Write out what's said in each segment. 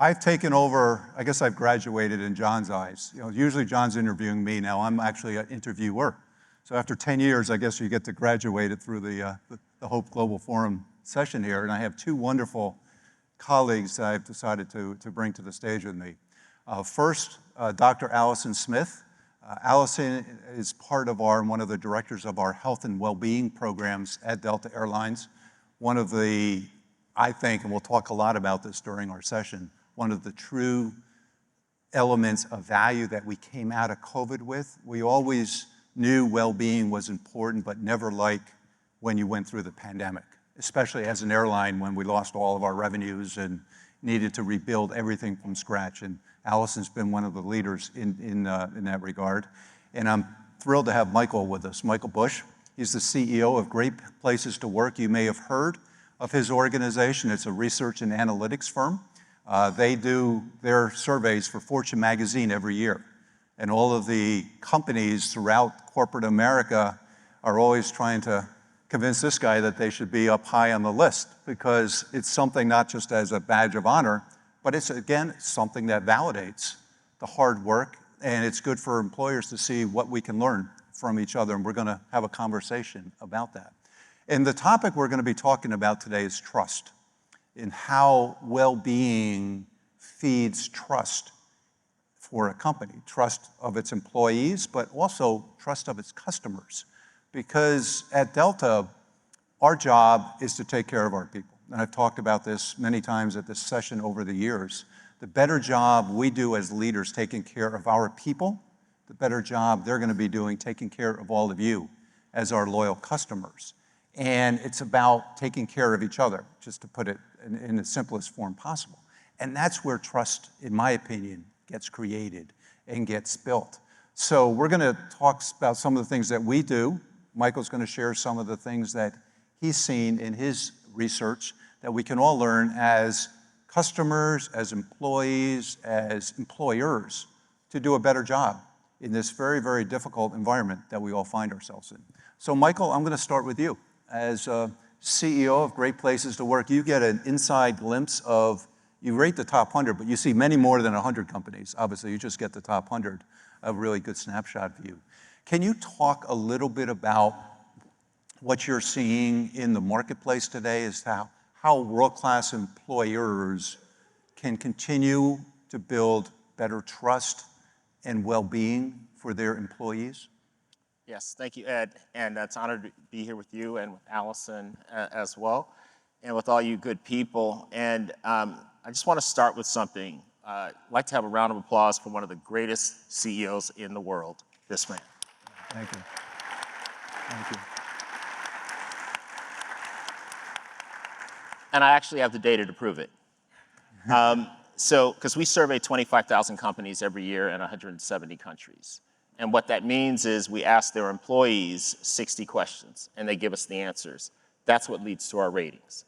I've taken over, I guess I've graduated in John's eyes. Usually John's interviewing me, now I'm actually an interviewer. So after 10 years, I guess you get to graduate it through the Hope Global Forum session here, and I have two wonderful colleagues that I've decided to bring to the stage with me. First, Dr. Alyson Smith. Alyson is part of one of the directors of our health and well-being programs at Delta Airlines. One of the, I think, and we'll talk a lot about this during our session, one of the true elements of value that we came out of COVID with. We always knew well-being was important, but never like when you went through the pandemic, especially as an airline when we lost all of our revenues and needed to rebuild everything from scratch. And Alyson's been one of the leaders in that regard. And I'm thrilled to have Michael with us, Michael Bush. He's the CEO of Great Places to Work. You may have heard of his organization. It's a research and analytics firm. They do their surveys for Fortune magazine every year. And all of the companies throughout corporate America are always trying to convince this guy that they should be up high on the list, because it's something not just as a badge of honor, but it's, again, something that validates the hard work, and it's good for employers to see what we can learn from each other, and we're going to have a conversation about that. And the topic we're going to be talking about today is trust, and how well-being feeds trust for a company, trust of its employees, but also trust of its customers. Because at Delta, our job is to take care of our people. And I've talked about this many times at this session over the years. The better job we do as leaders taking care of our people, the better job they're going to be doing taking care of all of you as our loyal customers. And it's about taking care of each other, just to put it in the simplest form possible. And that's where trust, in my opinion, gets created and gets built. So we're going to talk about some of the things that we do. Michael's going to share some of the things that he's seen in his research that we can all learn as customers, as employees, as employers, to do a better job in this very, very difficult environment that we all find ourselves in. So Michael, I'm going to start with you. As CEO of Great Places to Work, you get an inside glimpse of, you rate the top 100, but you see many more than 100 companies. Obviously, you just get the top 100, a really good snapshot view. Can you talk a little bit about what you're seeing in the marketplace today, as to how world-class employers can continue to build better trust and well-being for their employees? Yes, thank you, Ed, and it's an honor to be here with you and with Alyson as well, and with all you good people. And I just want to start with something. I'd like to have a round of applause for one of the greatest CEOs in the world, this man. Thank you. Thank you. And I actually have the data to prove it. Because we survey 25,000 companies every year in 170 countries. And what that means is we ask their employees 60 questions, and they give us the answers. That's what leads to our ratings.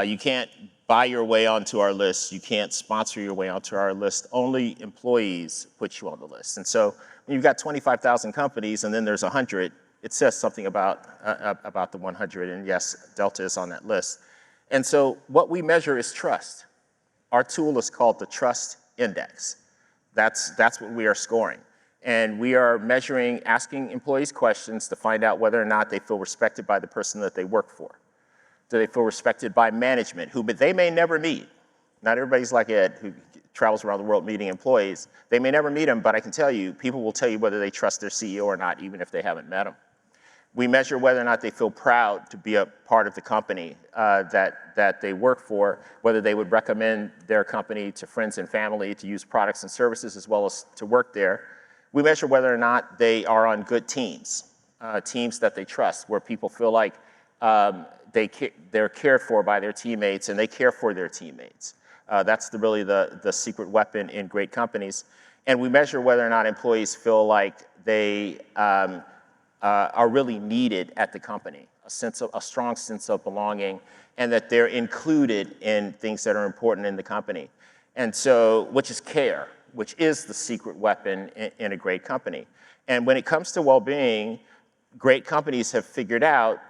You can't buy your way onto our list. You can't sponsor your way onto our list. Only employees put you on the list. And so when you've got 25,000 companies and then there's 100, it says something about the 100. And yes, Delta is on that list. And so what we measure is trust. Our tool is called the Trust Index. That's what we are scoring. And we are measuring, asking employees questions to find out whether or not they feel respected by the person that they work for. Do they feel respected by management, who they may never meet? Not everybody's like Ed, who travels around the world meeting employees. They may never meet them, but I can tell you, people will tell you whether they trust their CEO or not, even if they haven't met him. We measure whether or not they feel proud to be a part of the company that they work for, whether they would recommend their company to friends and family to use products and services as well as to work there. We measure whether or not they are on good teams, teams that they trust, where people feel like they're cared for by their teammates and they care for their teammates. That's really the secret weapon in great companies. And we measure whether or not employees feel like they are really needed at the company, a strong sense of belonging, and that they're included in things that are important in the company. And so, which is care, which is the secret weapon in a great company. And when it comes to well-being, great companies have figured out,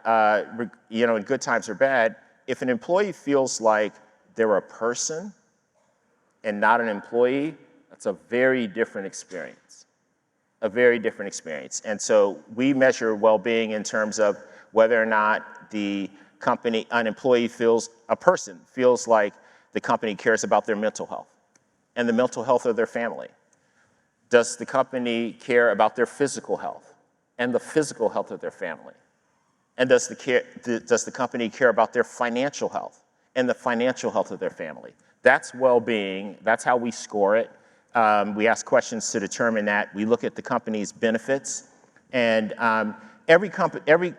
in good times or bad, if an employee feels like they're a person and not an employee, that's a very different experience. A very different experience. And so we measure well-being in terms of whether or not the company, an employee feels, a person feels like the company cares about their mental health and the mental health of their family. Does the company care about their physical health and the physical health of their family? And does the company care about their financial health and the financial health of their family? That's well-being. That's how we score it. We ask questions to determine that. We look at the company's benefits. And every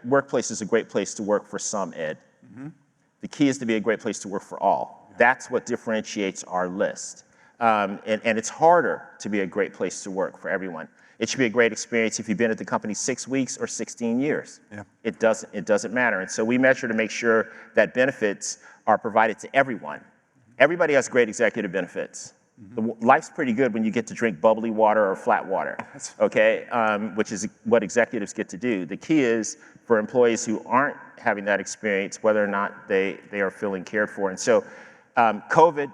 workplace is a great place to work for some, Ed. Mm-hmm. The key is to be a great place to work for all. Yeah. That's what differentiates our list. And it's harder to be a great place to work for everyone. It should be a great experience if you've been at the company 6 weeks or 16 years. Yeah. It doesn't matter. And so we measure to make sure that benefits are provided to everyone. Mm-hmm. Everybody has great executive benefits. Mm-hmm. Life's pretty good when you get to drink bubbly water or flat water, okay? Which is what executives get to do. The key is for employees who aren't having that experience, whether or not they are feeling cared for. And so COVID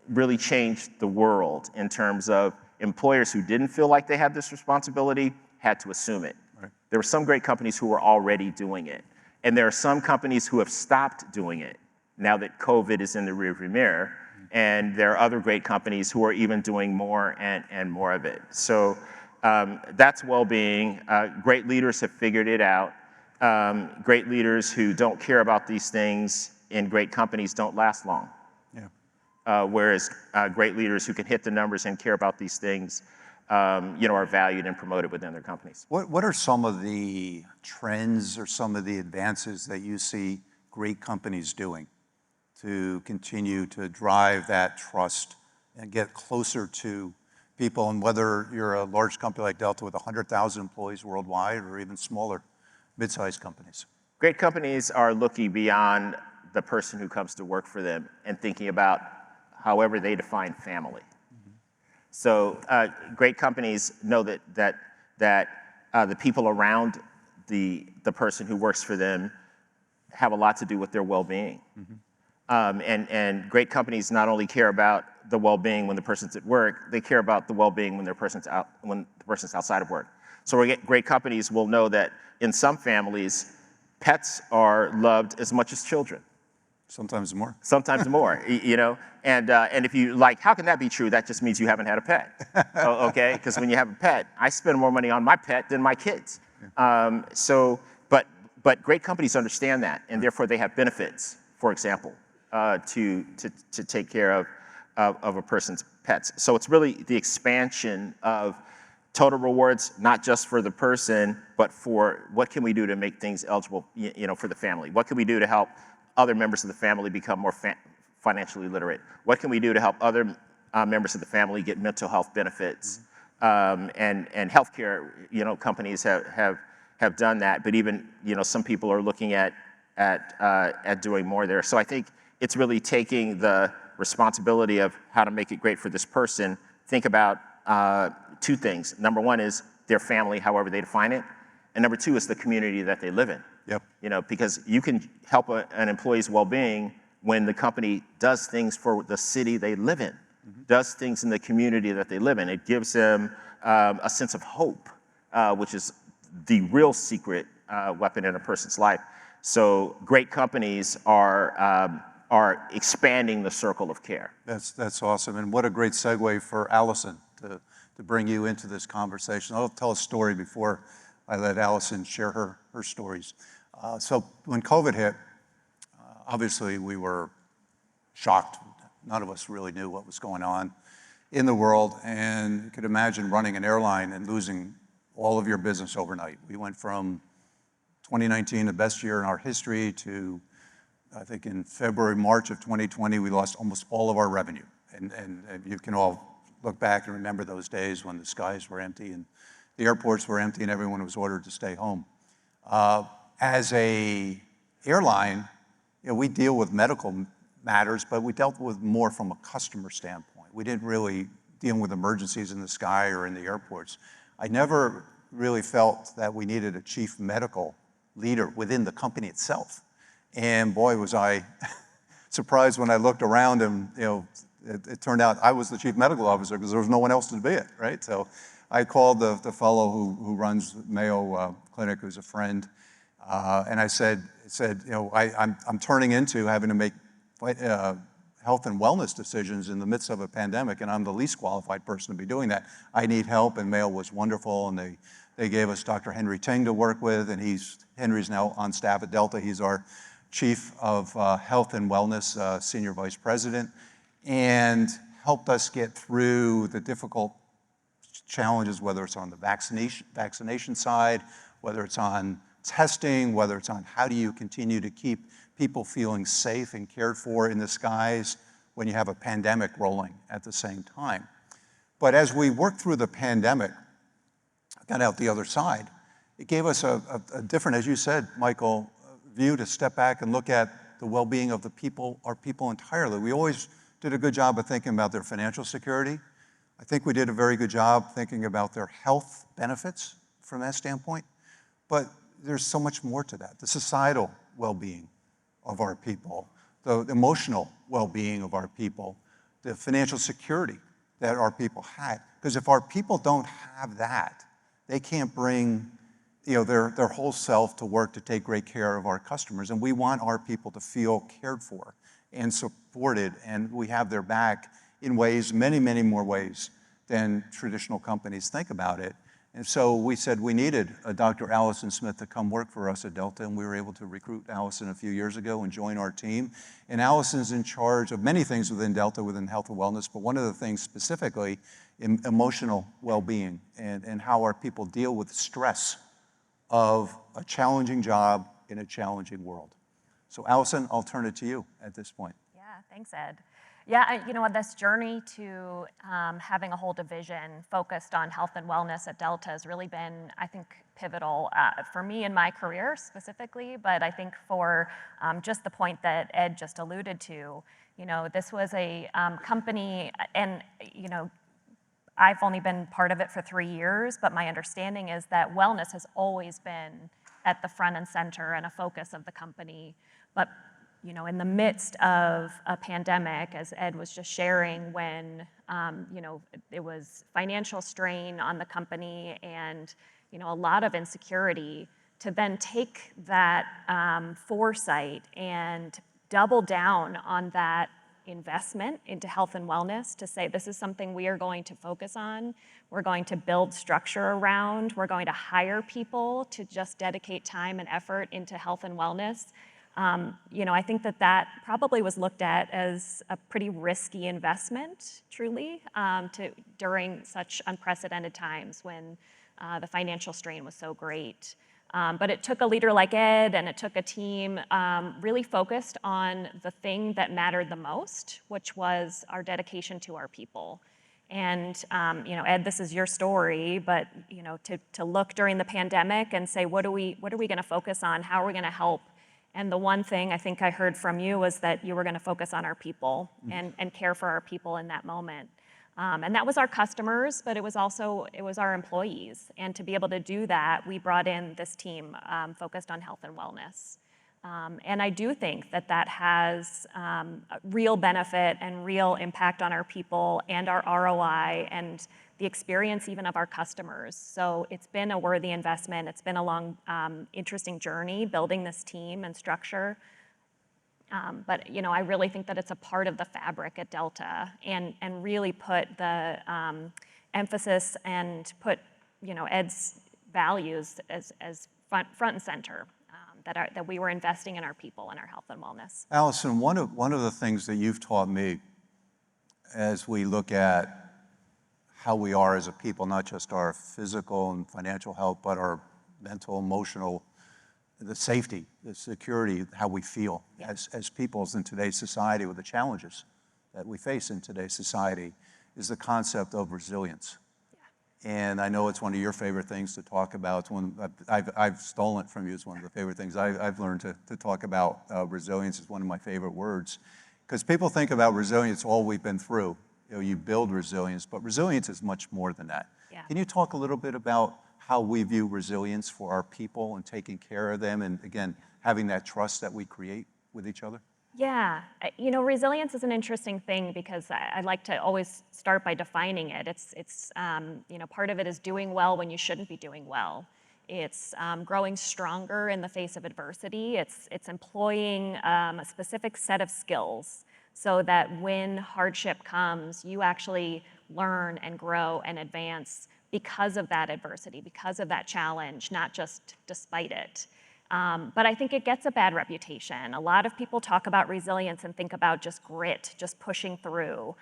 really changed the world in terms of employers who didn't feel like they had this responsibility had to assume it. Right. There were some great companies who were already doing it. And there are some companies who have stopped doing it now that COVID is in the rearview mirror. And there are other great companies who are even doing more and more of it. So that's well-being. Great leaders have figured it out. Great leaders who don't care about these things in great companies don't last long. Yeah. Whereas great leaders who can hit the numbers and care about these things, are valued and promoted within their companies. What are some of the trends or some of the advances that you see great companies doing to continue to drive that trust and get closer to people, and whether you're a large company like Delta with 100,000 employees worldwide or even smaller, mid-sized companies? Great companies are looking beyond the person who comes to work for them and thinking about however they define family. Mm-hmm. So great companies know that the people around the person who works for them have a lot to do with their well-being. Mm-hmm. And great companies not only care about the well-being when the person's at work, they care about the well-being when the person's outside of work. So great companies will know that in some families, pets are loved as much as children. Sometimes more. Sometimes more, And if you how can that be true? That just means you haven't had a pet, okay? Because when you have a pet, I spend more money on my pet than my kids. Yeah. But great companies understand that, and therefore they have benefits, for example. To take care of a person's pets. So it's really the expansion of total rewards, not just for the person, but for what can we do to make things eligible, for the family? What can we do to help other members of the family become more financially literate? What can we do to help other members of the family get mental health benefits? Mm-hmm. And healthcare, companies have done that, but even some people are looking at doing more there. So I think it's really taking the responsibility of how to make it great for this person. Think about two things. Number one is their family, however they define it. And number two is the community that they live in. Yep. Because you can help an employee's well-being when the company does things for the city they live in, mm-hmm. does things in the community that they live in. It gives them a sense of hope, which is the real secret weapon in a person's life. So great companies are expanding the circle of care. That's awesome, and what a great segue for Alyson to bring you into this conversation. I'll tell a story before I let Alyson share her stories. So when COVID hit, obviously we were shocked. None of us really knew what was going on in the world, and you could imagine running an airline and losing all of your business overnight. We went from 2019, the best year in our history, to I think in February, March of 2020, we lost almost all of our revenue. And you can all look back and remember those days when the skies were empty and the airports were empty and everyone was ordered to stay home. As a airline, we deal with medical matters, but we dealt with more from a customer standpoint. We didn't really deal with emergencies in the sky or in the airports. I never really felt that we needed a chief medical leader within the company itself. And boy, was I surprised when I looked around and it turned out I was the chief medical officer because there was no one else to be it, right? So I called the fellow who runs Mayo Clinic, who's a friend, and I said, I'm turning into having to make health and wellness decisions in the midst of a pandemic, and I'm the least qualified person to be doing that. I need help, and Mayo was wonderful, and they gave us Dr. Henry Ting to work with, and Henry's now on staff at Delta. He's our chief of health and wellness, senior vice president, and helped us get through the difficult challenges, whether it's on the vaccination side, whether it's on testing, whether it's on how do you continue to keep people feeling safe and cared for in the skies when you have a pandemic rolling at the same time. But as we worked through the pandemic, got out the other side, it gave us a different, as you said, Michael, view to step back and look at the well-being of the people, our people entirely. We always did a good job of thinking about their financial security. I think we did a very good job thinking about their health benefits from that standpoint. But there's so much more to that. The societal well-being of our people, the emotional well-being of our people, the financial security that our people had. Because if our people don't have that, they can't bring their whole self to work to take great care of our customers. And we want our people to feel cared for and supported, and we have their back in ways, many, many more ways than traditional companies think about it. And so we said we needed a Dr. Alyson Smith to come work for us at Delta, and we were able to recruit Alyson a few years ago and join our team. And Alyson's in charge of many things within Delta, within health and wellness, but one of the things specifically, emotional well-being and how our people deal with stress of a challenging job in a challenging world. So Alyson, I'll turn it to you at this point. Yeah, thanks, Ed. Yeah, you know what, this journey to having a whole division focused on health and wellness at Delta has really been, I think, pivotal for me in my career specifically, but I think for just the point that Ed just alluded to, this was a company, and I've only been part of it for 3 years, but my understanding is that wellness has always been at the front and center and a focus of the company. But in the midst of a pandemic, as Ed was just sharing, when it was financial strain on the company and a lot of insecurity, to then take that foresight and double down on that investment into health and wellness, to say this is something we are going to focus on, we're going to build structure around, we're going to hire people to just dedicate time and effort into health and wellness. I think that probably was looked at as a pretty risky investment, truly, during such unprecedented times when the financial strain was so great. But it took a leader like Ed, and it took a team really focused on the thing that mattered the most, which was our dedication to our people. And Ed, this is your story, but to look during the pandemic and say, what are we going to focus on? How are we going to help? And the one thing I think I heard from you was that you were going to focus on our people and care for our people in that moment. And that was our customers, but it was our employees. And to be able to do that, we brought in this team focused on health and wellness. And I do think that has real benefit and real impact on our people and our ROI and the experience even of our customers. So it's been a worthy investment. It's been a long, interesting journey building this team and structure. But I really think that it's a part of the fabric at Delta, and really put the emphasis and put Ed's values as front and center, that we were investing in our people and our health and wellness. Alyson, one of the things that you've taught me as we look at how we are as a people, not just our physical and financial health, but our mental, emotional, the safety, the security, how we feel as peoples in today's society with the challenges that we face in today's society, is the concept of resilience. Yeah. And I know it's one of your favorite things to talk about. It's one I've stolen it from you. It's one of the favorite things I've learned to talk about. Resilience is one of my favorite words, because people think about resilience, all we've been through. You build resilience, but resilience is much more than that. Yeah. Can you talk a little bit about how we view resilience for our people and taking care of them, and again, having that trust that we create with each other? Yeah, resilience is an interesting thing because I like to always start by defining it. Part of it is doing well when you shouldn't be doing well. It's growing stronger in the face of adversity. It's employing a specific set of skills so that when hardship comes, you actually learn and grow and advance because of that adversity, because of that challenge, not just despite it. But I think it gets a bad reputation. A lot of people talk about resilience and think about just grit, just pushing through,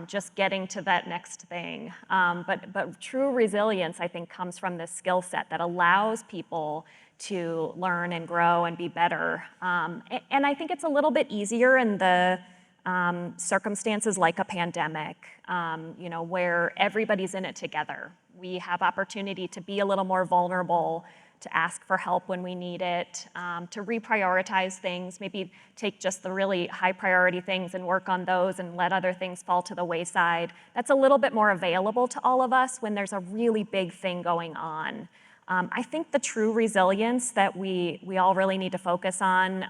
just getting to that next thing. But true resilience, I think, comes from this skill set that allows people to learn and grow and be better. And I think it's a little bit easier in the circumstances like a pandemic, where everybody's in it together. We have opportunity to be a little more vulnerable, to ask for help when we need it, to reprioritize things, maybe take just the really high priority things and work on those and let other things fall to the wayside. That's a little bit more available to all of us when there's a really big thing going on. I think the true resilience that we all really need to focus on,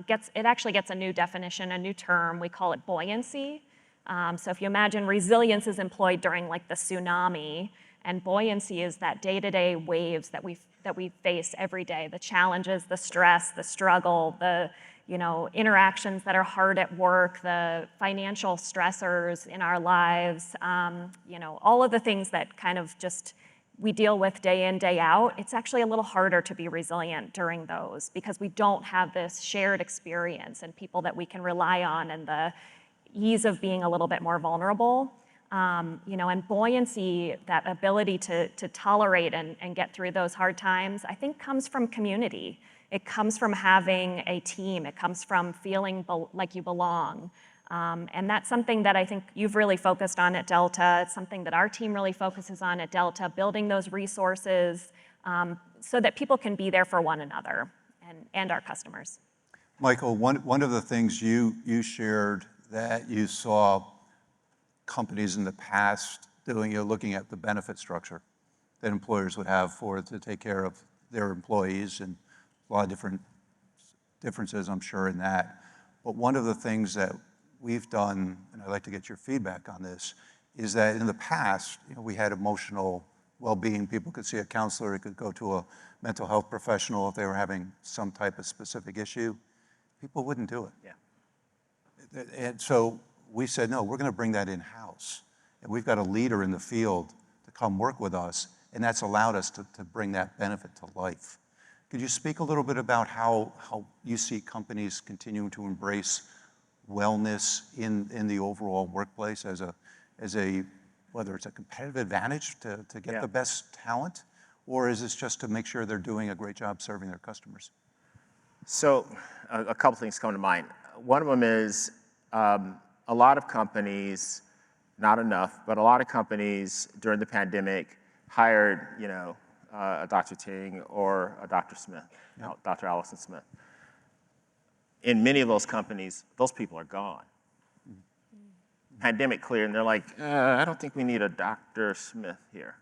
it actually gets a new definition, a new term. We call it buoyancy. So if you imagine resilience is employed during like the tsunami, and buoyancy is that day-to-day waves that we face every day, the challenges, the stress, the struggle, the interactions that are hard at work, the financial stressors in our lives, all of the things that kind of just we deal with day in, day out. It's actually a little harder to be resilient during those because we don't have this shared experience and people that we can rely on and the ease of being a little bit more vulnerable. And buoyancy, that ability to tolerate and get through those hard times, I think comes from community. It comes from having a team. It comes from feeling like you belong. And that's something that I think you've really focused on at Delta. It's something that our team really focuses on at Delta, building those resources so that people can be there for one another and our customers. Michael, one of the things you shared that you saw companies in the past doing, looking at the benefit structure that employers would have to take care of their employees, and a lot of different differences, I'm sure, in that. But one of the things that we've done, and I'd like to get your feedback on this, is that in the past, we had emotional well-being. People could see a counselor, could go to a mental health professional if they were having some type of specific issue. People wouldn't do it. Yeah. And so we said, no, we're going to bring that in-house. And we've got a leader in the field to come work with us, and that's allowed us to bring that benefit to life. Could you speak a little bit about how you see companies continuing to embrace wellness in the overall workplace as a whether it's a competitive advantage to get the best talent, or is this just to make sure they're doing a great job serving their customers? So a couple things come to mind. One of them is a lot of companies, not enough, but a lot of companies during the pandemic hired, a Dr. Ting or a Dr. Smith, Dr. Alyson Smith. In many of those companies, those people are gone. Pandemic cleared, and they're like, I don't think we need a Dr. Smith here.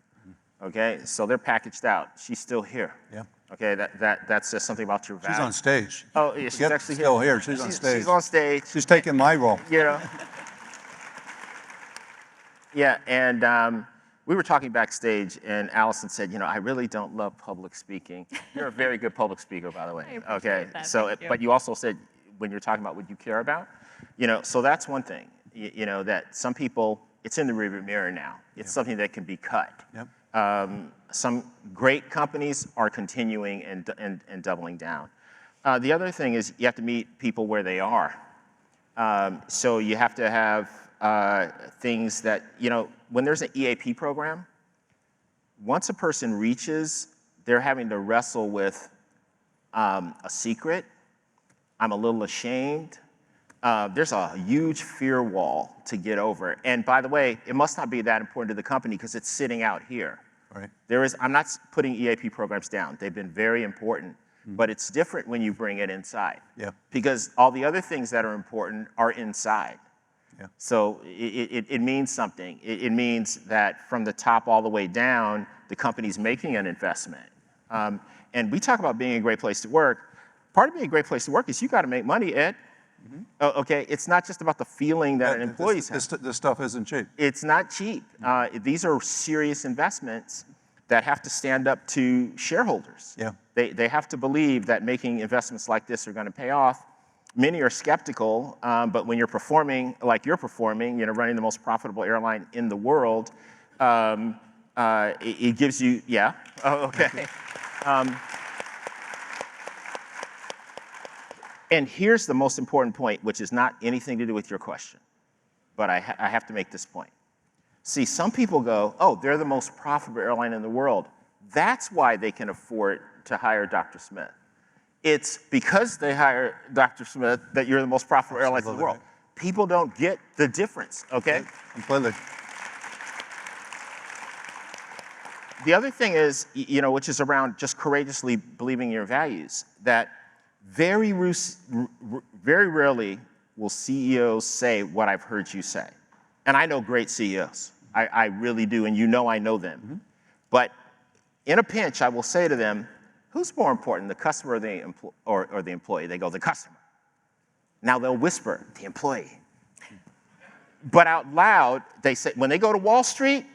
Okay, so they're packaged out. She's still here. Yeah. Okay, that says something about your value. She's on stage. Oh, yeah, she's actually still here. She's on stage. She's on stage. She's taking my role. Yeah, and we were talking backstage, and Alyson said, I really don't love public speaking. You're a very good public speaker, by the way. I appreciate that. So, Thank you. but you also said when you're talking about what you care about, so that's one thing. That some people, it's in the rearview mirror now. It's something that can be cut. Yep. Some great companies are continuing and doubling down. The other thing is you have to meet people where they are. So you have to have things that, when there's an EAP program, once a person reaches, they're having to wrestle with a secret. I'm a little ashamed. There's a huge fear wall to get over. And by the way, it must not be that important to the company because it's sitting out here. Right. I'm not putting EAP programs down. They've been very important, but it's different when you bring it inside. Yeah. Because all the other things that are important are inside. Yeah. So it means something. It means that from the top all the way down, the company's making an investment. And we talk about being a great place to work. Part of being a great place to work is you got to make money, Ed. Okay, it's not just about the feeling that an employee's have. This stuff isn't cheap. It's not cheap. These are serious investments that have to stand up to shareholders. Yeah. They have to believe that making investments like this are going to pay off. Many are skeptical, but when you're performing like you're performing, running the most profitable airline in the world, it gives you, yeah, oh, okay. And here's the most important point, which is not anything to do with your question, but I have to make this point. See, some people go, oh, they're the most profitable airline in the world. That's why they can afford to hire Dr. Smith. It's because they hire Dr. Smith that you're the most profitable airline in the world. People don't get the difference, okay? Completely. The other thing is, which is around just courageously believing your values, that very rarely will CEOs say what I've heard you say. And I know great CEOs. I really do, and I know them. Mm-hmm. But in a pinch, I will say to them, who's more important, the customer or the employee? They go, the customer. Now they'll whisper, the employee. But out loud, they say, when they go to Wall Street,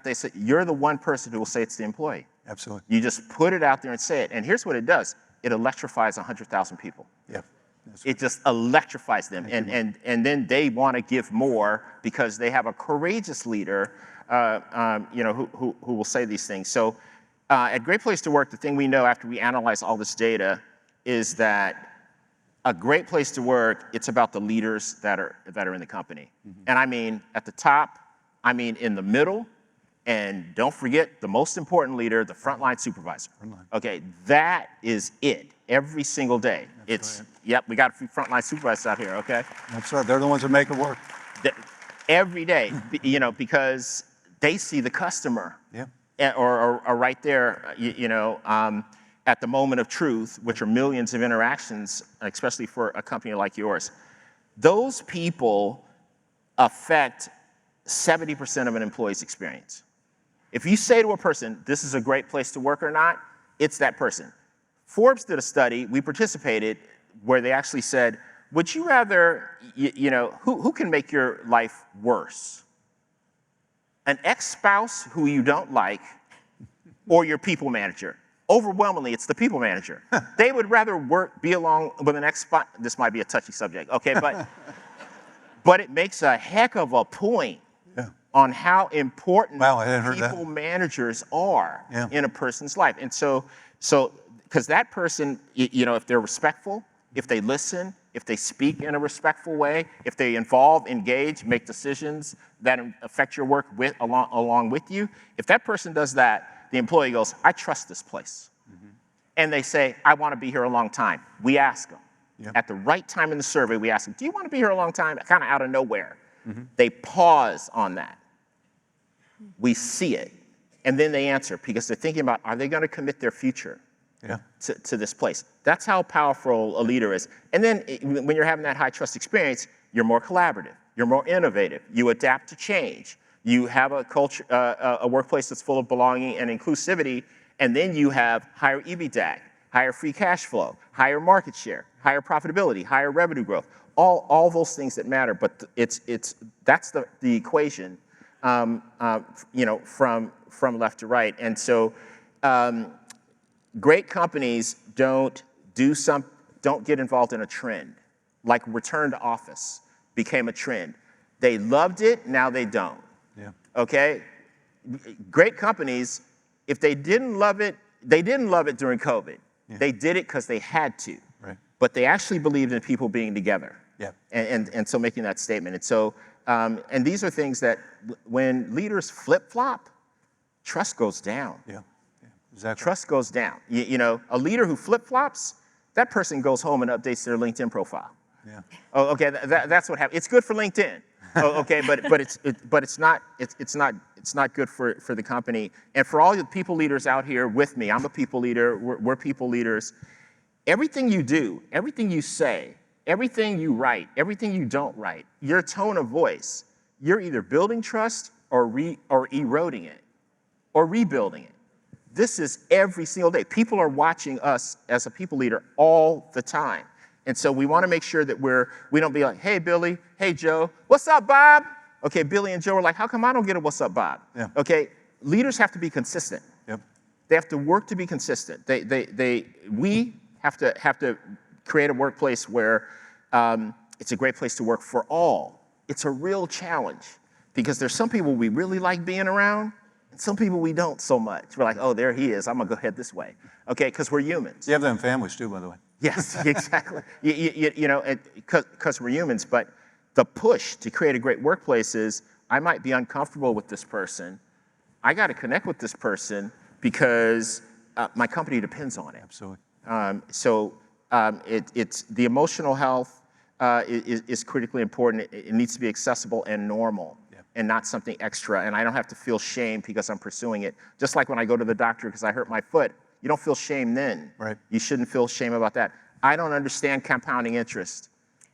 they say, you're the one person who will say it's the employee. Absolutely. You just put it out there and say it. And here's what it does. It electrifies 100,000 people. Yeah. It just electrifies them. And then they want to give more because they have a courageous leader who will say these things. So at Great Place to Work, the thing we know after we analyze all this data is that a great place to work, it's about the leaders that are in the company. Mm-hmm. And I mean at the top, I mean in the middle, and don't forget the most important leader, the frontline supervisor. Okay, that is it every single day. That's right. Yep, we got a few frontline supervisors out here, okay? That's right, they're the ones that make it work. Every day, because they see the customer. Yeah. Or right there, at the moment of truth, which are millions of interactions, especially for a company like yours. Those people affect 70% of an employee's experience. If you say to a person, this is a great place to work or not, it's that person. Forbes did a study, we participated, where they actually said, would you rather, who can make your life worse? An ex-spouse who you don't like, or your people manager? Overwhelmingly, it's the people manager. They would rather be along with an ex-spouse. This might be a touchy subject, okay, but it makes a heck of a point on how important people managers are in a person's life. And so because that person, if they're respectful, if they listen, if they speak in a respectful way, if they involve, engage, make decisions that affect your work along with you, if that person does that, the employee goes, I trust this place. Mm-hmm. And they say, I want to be here a long time. We ask them. Yep. At the right time in the survey, we ask them, do you want to be here a long time? Kind of out of nowhere. Mm-hmm. They pause on that. We see it. And then they answer because they're thinking about, are they going to commit their future to this place? That's how powerful a leader is. And then when you're having that high trust experience, you're more collaborative. You're more innovative. You adapt to change. You have a culture, a workplace that's full of belonging and inclusivity. And then you have higher EBITDA, higher free cash flow, higher market share, higher profitability, higher revenue growth. All those things that matter. But that's the equation. From left to right. And so great companies don't get involved in a trend. Like return to office became a trend. They loved it, now they don't. Yeah. Okay? Great companies, if they didn't love it, they didn't love it during COVID. Yeah. They did it because they had to. Right. But they actually believed in people being together. Yeah. And so making that statement. And so and these are things that when leaders flip-flop, trust goes down. Yeah, exactly. Trust goes down. A leader who flip-flops, that person goes home and updates their LinkedIn profile. Yeah. Oh, okay, that's what happens. It's good for LinkedIn. Okay, but it's not good for the company. And for all the people leaders out here with me, I'm a people leader. We're people leaders. Everything you do, everything you say, everything you write, everything you don't write, your tone of voice, you're either building trust or eroding it or rebuilding it. This is every single day. People are watching us as a people leader all the time. And so we want to make sure that we don't be like, hey, Billy, hey, Joe, what's up, Bob? Okay, Billy and Joe are like, how come I don't get a what's up, Bob? Yeah. Okay, leaders have to be consistent. Yep. They have to work to be consistent. We have to create a workplace where it's a great place to work for all. It's a real challenge because there's some people we really like being around and some people we don't so much. We're like, oh, there he is. I'm gonna go head this way. Okay, because we're humans. You have them families too, by the way. Yes, exactly. You know, because we're humans, but the push to create a great workplace is I might be uncomfortable with this person. I got to connect with this person because my company depends on it. Absolutely. It's the emotional health is critically important. It needs to be accessible and normal, and not something extra. And I don't have to feel shame because I'm pursuing it. Just like when I go to the doctor because I hurt my foot, you don't feel shame then. Right. You shouldn't feel shame about that. I don't understand compounding interest.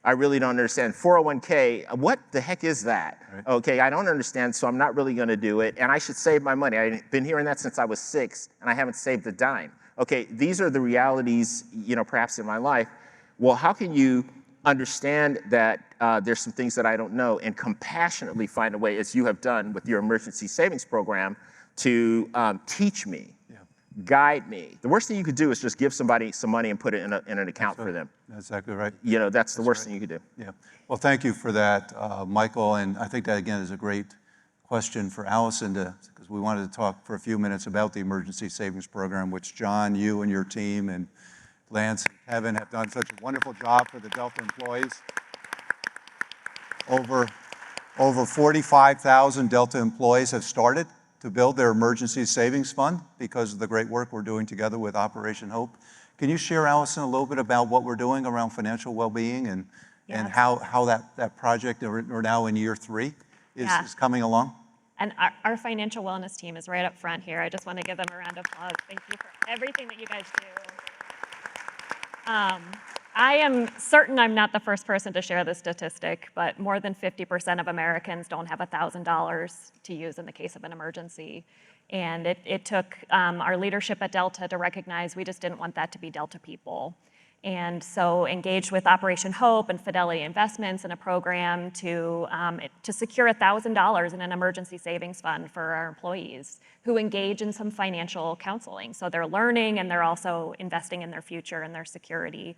I really don't understand. 401k, what the heck is that? Right. Okay, I don't understand, so I'm not really gonna do it, and I should save my money. I've been hearing that since I was 6, and I haven't saved a dime. Okay, these are the realities, you know, perhaps in my life. Well, how can you understand that there's some things that I don't know and compassionately find a way, as you have done with your emergency savings program, to teach me, guide me. The worst thing you could do is just give somebody some money and put it in an account for them. That's exactly right. You know, that's the worst thing you could do. Yeah. Well, thank you for that, Michael. And I think that, again, is a great question for Alyson, because we wanted to talk for a few minutes about the Emergency Savings Program, which John, you and your team, and Lance and Kevin have done such a wonderful job for the Delta employees. Over 45,000 Delta employees have started to build their emergency savings fund because of the great work we're doing together with Operation Hope. Can you share, Alyson, a little bit about what we're doing around financial well-being and how that project, we're now in year 3, is coming along? And our financial wellness team is right up front here. I just want to give them a round of applause. Thank you for everything that you guys do. I am certain I'm not the first person to share this statistic, but more than 50% of Americans don't have $1,000 to use in the case of an emergency. And it took our leadership at Delta to recognize we just didn't want that to be Delta people. And so engaged with Operation Hope and Fidelity Investments in a program to secure $1,000 in an emergency savings fund for our employees who engage in some financial counseling. So they're learning and they're also investing in their future and their security.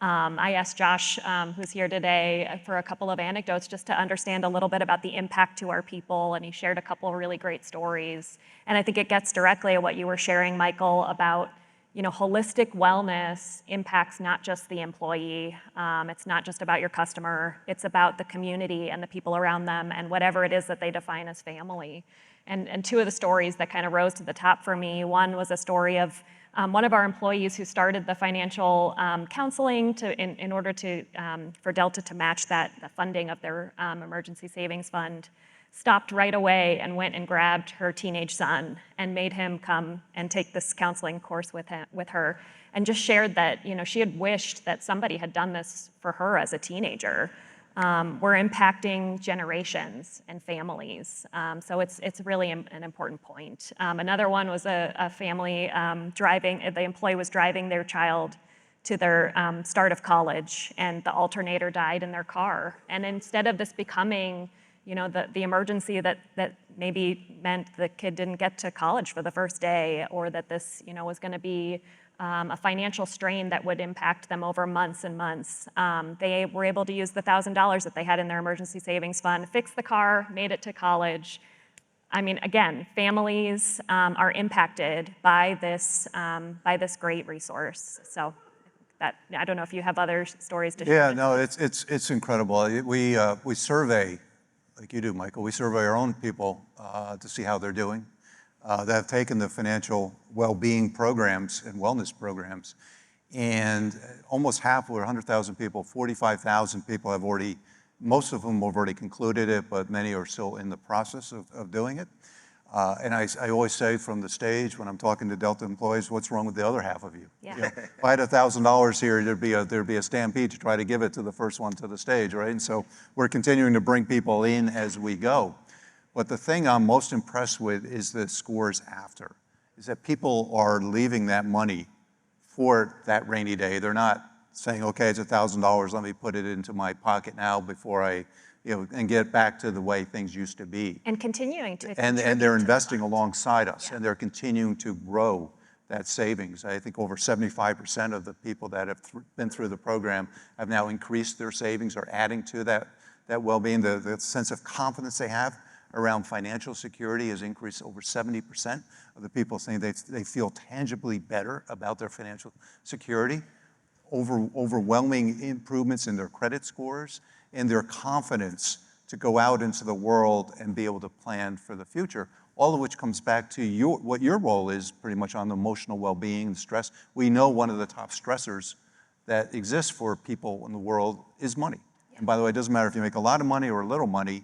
I asked Josh, who's here today, for a couple of anecdotes just to understand a little bit about the impact to our people, and he shared a couple of really great stories. And I think it gets directly at what you were sharing, Michael, about holistic wellness impacts not just the employee. It's not just about your customer. It's about the community and the people around them and whatever it is that they define as family. And two of the stories that kind of rose to the top for me, one was a story of one of our employees who started the financial counseling in order for Delta to match the funding of their emergency savings fund, stopped right away and went and grabbed her teenage son and made him come and take this counseling course with her, and just shared that she had wished that somebody had done this for her as a teenager. We're impacting generations and families, so it's really an important point. Another one was a family the employee was driving their child to their start of college, and the alternator died in their car. And instead of this becoming the emergency that maybe meant the kid didn't get to college for the first day, or that this was going to be a financial strain that would impact them over months and months, they were able to use the $1,000 that they had in their emergency savings fund, fix the car, made it to college. I mean, again, families are impacted by this great resource. So I don't know if you have other stories to share. Yeah, no, it's incredible. We survey, like you do, Michael, we survey our own people to see how they're doing, that have taken the financial well-being programs and wellness programs. And almost half, or 100,000 people, 45,000 people have already, most of them have already concluded it, but many are still in the process of doing it. And I always say from the stage when I'm talking to Delta employees, what's wrong with the other half of you? Yeah. If I had $1,000 here, there'd be a stampede to try to give it to the first one to the stage, right? And so we're continuing to bring people in as we go. But the thing I'm most impressed with is the scores after, is that people are leaving that money for that rainy day. They're not saying, okay, it's $1,000, let me put it into my pocket now before I, and get back to the way things used to be. And continuing to And contribute they're to the investing fund. alongside us, Yeah. and they're continuing to grow that savings. I think over 75% of the people that have been through the program have now increased their savings or adding to that well-being. The sense of confidence they have around financial security has increased. Over 70% of the people saying they feel tangibly better about their financial security. Overwhelming improvements in their credit scores and their confidence to go out into the world and be able to plan for the future. All of which comes back to what your role is pretty much on the emotional well-being and stress. We know one of the top stressors that exists for people in the world is money. Yeah. And by the way, it doesn't matter if you make a lot of money or a little money,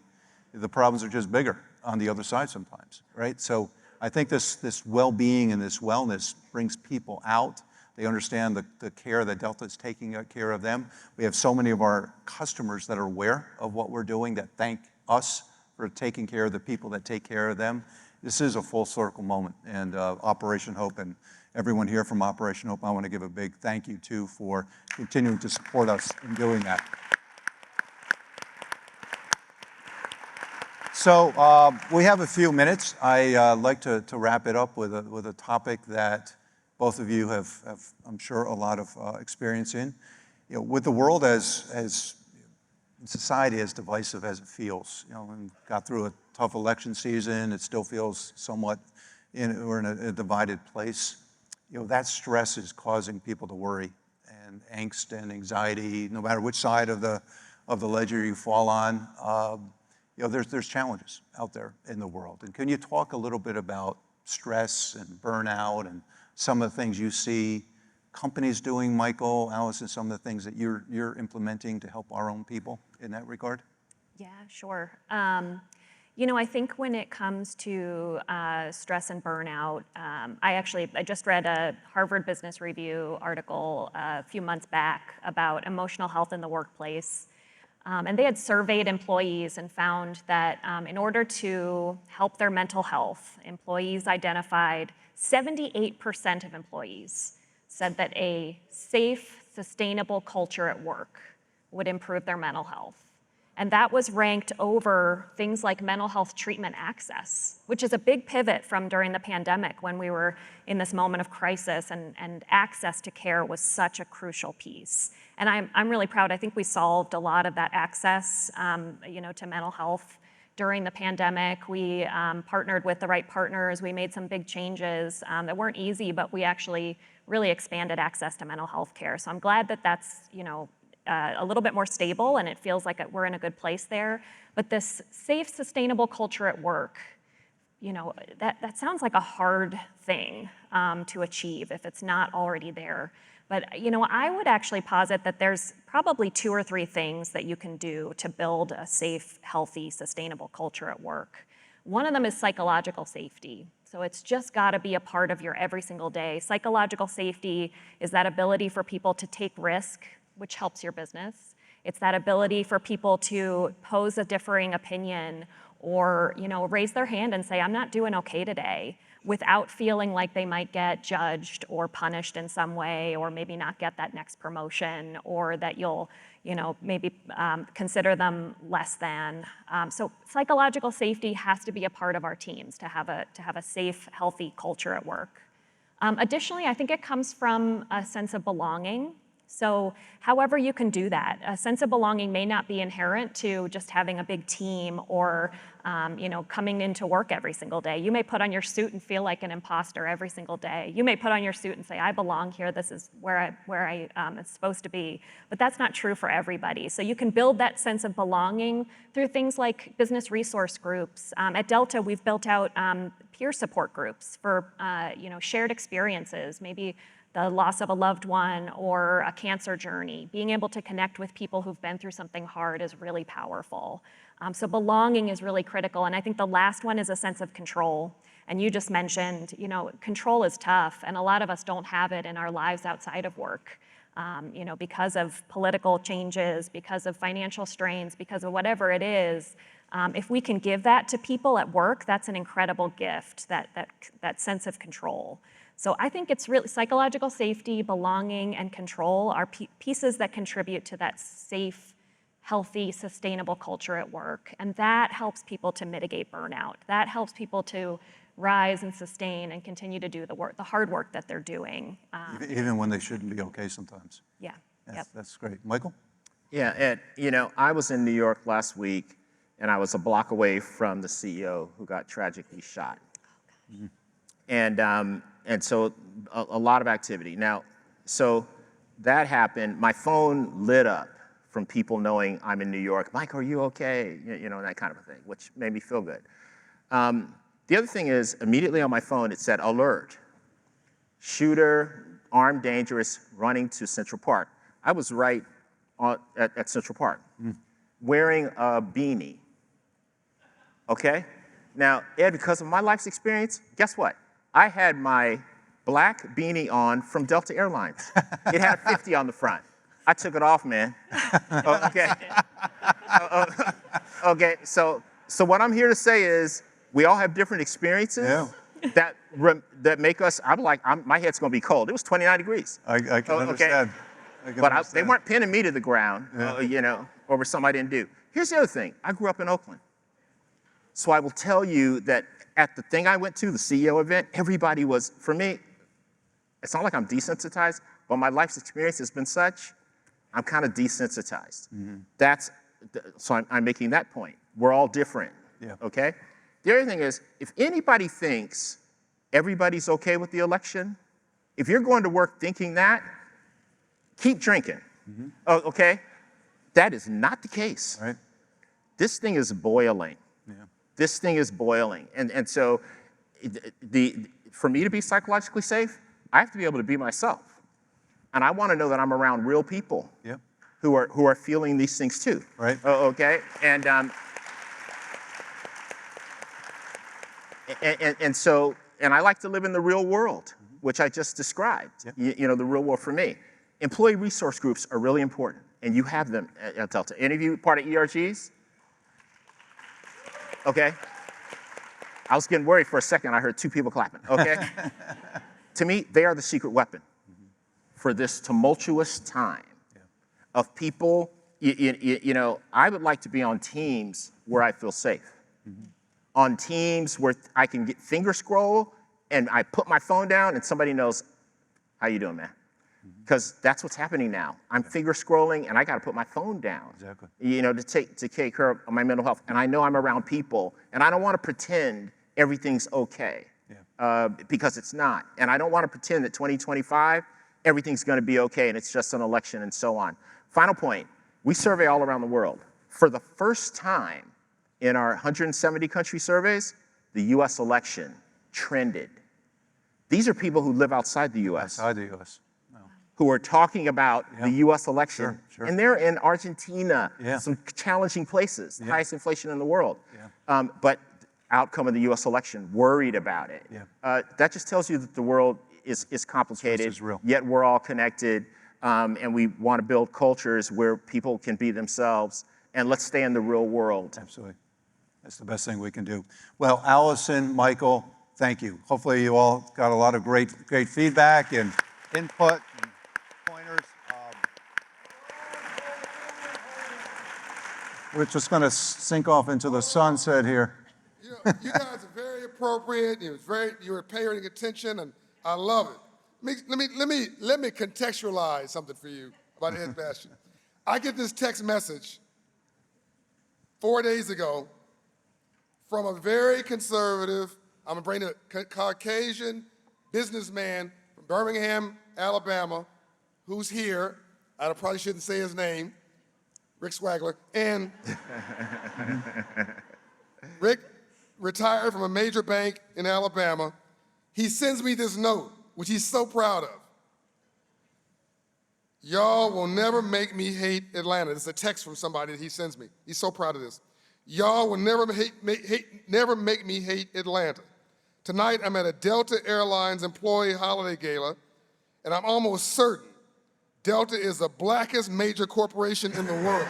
the problems are just bigger on the other side sometimes, right? So I think this well-being and this wellness brings people out. They understand the care that Delta is taking care of them. We have so many of our customers that are aware of what we're doing, that thank us for taking care of the people that take care of them. This is a full circle moment, and Operation Hope and everyone here from Operation Hope, I want to give a big thank you to for continuing to support us in doing that. So we have a few minutes. I like to wrap it up with a topic that both of you have I'm sure, a lot of experience in. With the world as society as divisive as it feels, and got through a tough election season, it still feels somewhat we're in a divided place. That stress is causing people to worry and angst and anxiety, no matter which side of the ledger you fall on. There's challenges out there in the world. And can you talk a little bit about stress and burnout and some of the things you see companies doing, Michael, Alyson, some of the things that you're implementing to help our own people in that regard? Yeah, sure. I think when it comes to stress and burnout, I just read a Harvard Business Review article a few months back about emotional health in the workplace. And they had surveyed employees and found that in order to help their mental health, employees identified 78% of employees said that a safe, sustainable culture at work would improve their mental health. And that was ranked over things like mental health treatment access, which is a big pivot from during the pandemic when we were in this moment of crisis, and access to care was such a crucial piece. And I'm really proud. I think we solved a lot of that access to mental health during the pandemic. We partnered with the right partners. We made some big changes that weren't easy, but we actually really expanded access to mental health care. So I'm glad that that's a little bit more stable, and it feels like we're in a good place there. But this safe, sustainable culture at work, that sounds like a hard thing to achieve if it's not already there. But I would actually posit that there's probably 2 or 3 things that you can do to build a safe, healthy, sustainable culture at work. One of them is psychological safety. So it's just got to be a part of your every single day. Psychological safety is that ability for people to take risk, which helps your business. It's that ability for people to pose a differing opinion or raise their hand and say, I'm not doing okay today, without feeling like they might get judged or punished in some way, or maybe not get that next promotion, or that you'll maybe consider them less than. So psychological safety has to be a part of our teams to have a safe, healthy culture at work. Additionally, I think it comes from a sense of belonging. So however you can do that, a sense of belonging may not be inherent to just having a big team or coming into work every single day. You may put on your suit and feel like an imposter every single day. You may put on your suit and say, I belong here, this is where I am supposed to be. But that's not true for everybody. So you can build that sense of belonging through things like business resource groups. At Delta, we've built out peer support groups for shared experiences, maybe the loss of a loved one or a cancer journey. Being able to connect with people who've been through something hard is really powerful. So belonging is really critical. And I think the last one is a sense of control. And you just mentioned, control is tough, and a lot of us don't have it in our lives outside of work. Because of political changes, because of financial strains, because of whatever it is. If we can give that to people at work, that's an incredible gift, that sense of control. So I think it's really psychological safety, belonging, and control are pieces that contribute to that safe, healthy, sustainable culture at work. And that helps people to mitigate burnout. That helps people to rise and sustain and continue to do the work, the hard work that they're doing. Even when they shouldn't be okay sometimes. Yeah. That's great. Michael? Yeah, Ed, I was in New York last week, and I was a block away from the CEO who got tragically shot. Mm-hmm. And so a lot of activity. Now, so that happened. My phone lit up from people knowing I'm in New York. Mike, are you okay? That kind of a thing, which made me feel good. The other thing is, immediately on my phone, it said, alert, shooter, armed, dangerous, running to Central Park. I was right at Central Park, wearing a beanie, okay? Now, Ed, because of my life's experience, guess what? I had my black beanie on from Delta Airlines. It had a 50 on the front. I took it off, man. Okay. Okay, so what I'm here to say is, we all have different experiences that make us, my head's gonna be cold. It was 29 degrees. I can understand. But they weren't pinning me to the ground, over something I didn't do. Here's the other thing. I grew up in Oakland. So I will tell you that at the thing I went to, the CEO event, everybody was, for me, it's not like I'm desensitized, but my life's experience has been such, I'm kind of desensitized. So I'm making that point. We're all different, okay? The other thing is, if anybody thinks everybody's okay with the election, if you're going to work thinking that, keep drinking, okay? That is not the case. Right. This thing is boiling. Yeah. This thing is boiling. And so for me to be psychologically safe, I have to be able to be myself. And I want to know that I'm around real people who are feeling these things too. Right. Okay? And I like to live in the real world, which I just described, the real world for me. Employee resource groups are really important, and you have them at Delta. Any of you part of ERGs? Okay. I was getting worried for a second. I heard two people clapping, okay? To me, they are the secret weapon for this tumultuous time of people. I would like to be on teams where I feel safe. On teams where I can get finger scroll and I put my phone down and somebody knows, how you doing, man? Because that's what's happening now. I'm finger scrolling and I got to put my phone down, to take care of my mental health. And I know I'm around people and I don't want to pretend everything's okay because it's not. And I don't want to pretend that 2025, everything's going to be okay and it's just an election and so on. Final point, we survey all around the world. For the first time in our 170 country surveys, the US election trended. These are people who live outside the US. Outside the US. Who are talking about the US election. Sure. And they're in Argentina, some challenging places, the highest inflation in the world. But outcome of the US election, worried about it. That just tells you that the world is complicated, yet we're all connected, and we want to build cultures where people can be themselves, and let's stay in the real world. Absolutely. That's the best thing we can do. Well, Alyson, Michael, thank you. Hopefully you all got a lot of great feedback and input and pointers. We're just going to sink off into the sunset here. You guys are very appropriate. You were paying attention, and I love it. Let me contextualize something for you about Ed Bastian. I get this text message 4 days ago from a very conservative, I'm gonna bring a Caucasian businessman from Birmingham, Alabama, who's here. I probably shouldn't say his name, Rick Swagler. And Rick retired from a major bank in Alabama. He sends me this note, which he's so proud of. Y'all will never make me hate Atlanta. This is a text from somebody that he sends me. He's so proud of this. Y'all will never make me hate Atlanta. Tonight, I'm at a Delta Airlines employee holiday gala, and I'm almost certain Delta is the blackest major corporation in the world.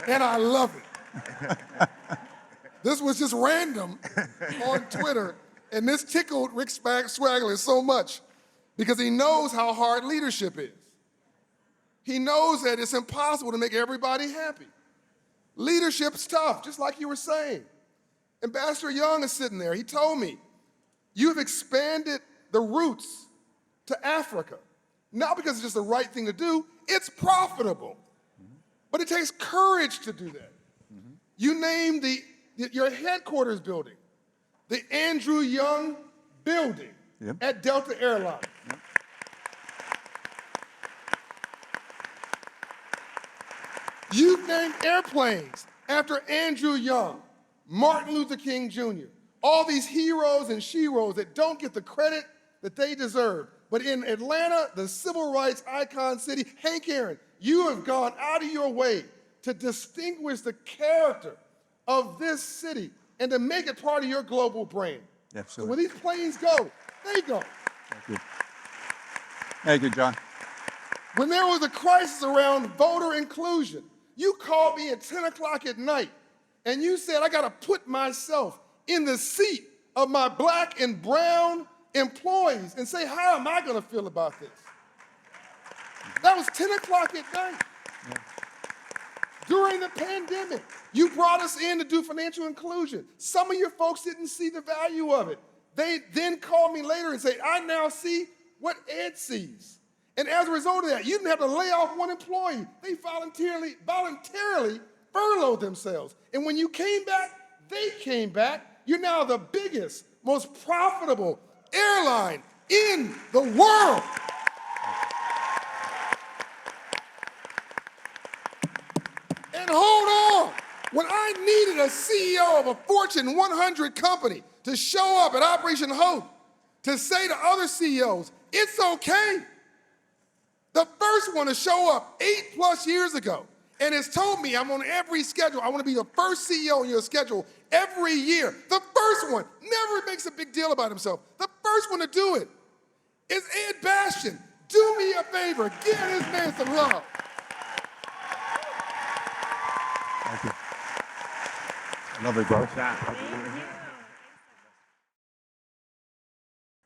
And I love it. This was just random on Twitter, and this tickled Rick Swagler so much because he knows how hard leadership is. He knows that it's impossible to make everybody happy. Leadership's tough, just like you were saying. Ambassador Young is sitting there. He told me, you've expanded the routes to Africa. Not because it's just the right thing to do, it's profitable. But it takes courage to do that. You named your headquarters building, the Andrew Young Building at Delta Airlines. You've named airplanes after Andrew Young, Martin Luther King Jr., all these heroes and sheroes that don't get the credit that they deserve. But in Atlanta, the civil rights icon city, Hank Aaron, you have gone out of your way to distinguish the character of this city and to make it part of your global brand. Absolutely. So when these planes go, they go. Thank you. Thank you, John. When there was a crisis around voter inclusion, you called me at 10 o'clock at night and you said, I gotta put myself in the seat of my black and brown employees and say, how am I gonna feel about this? That was 10 o'clock at night. During the pandemic, you brought us in to do financial inclusion. Some of your folks didn't see the value of it. They then called me later and say, I now see what Ed sees. And as a result of that, you didn't have to lay off one employee. They voluntarily furloughed themselves. And when you came back, they came back. You're now the biggest, most profitable airline in the world. And hold on, when I needed a CEO of a Fortune 100 company to show up at Operation Hope to say to other CEOs, it's okay. The first one to show up 8+ years ago and has told me I'm on every schedule. I want to be the first CEO on your schedule every year. The first one never makes a big deal about himself. The first one to do it is Ed Bastian. Do me a favor, give this man some love. Thank you. Another go.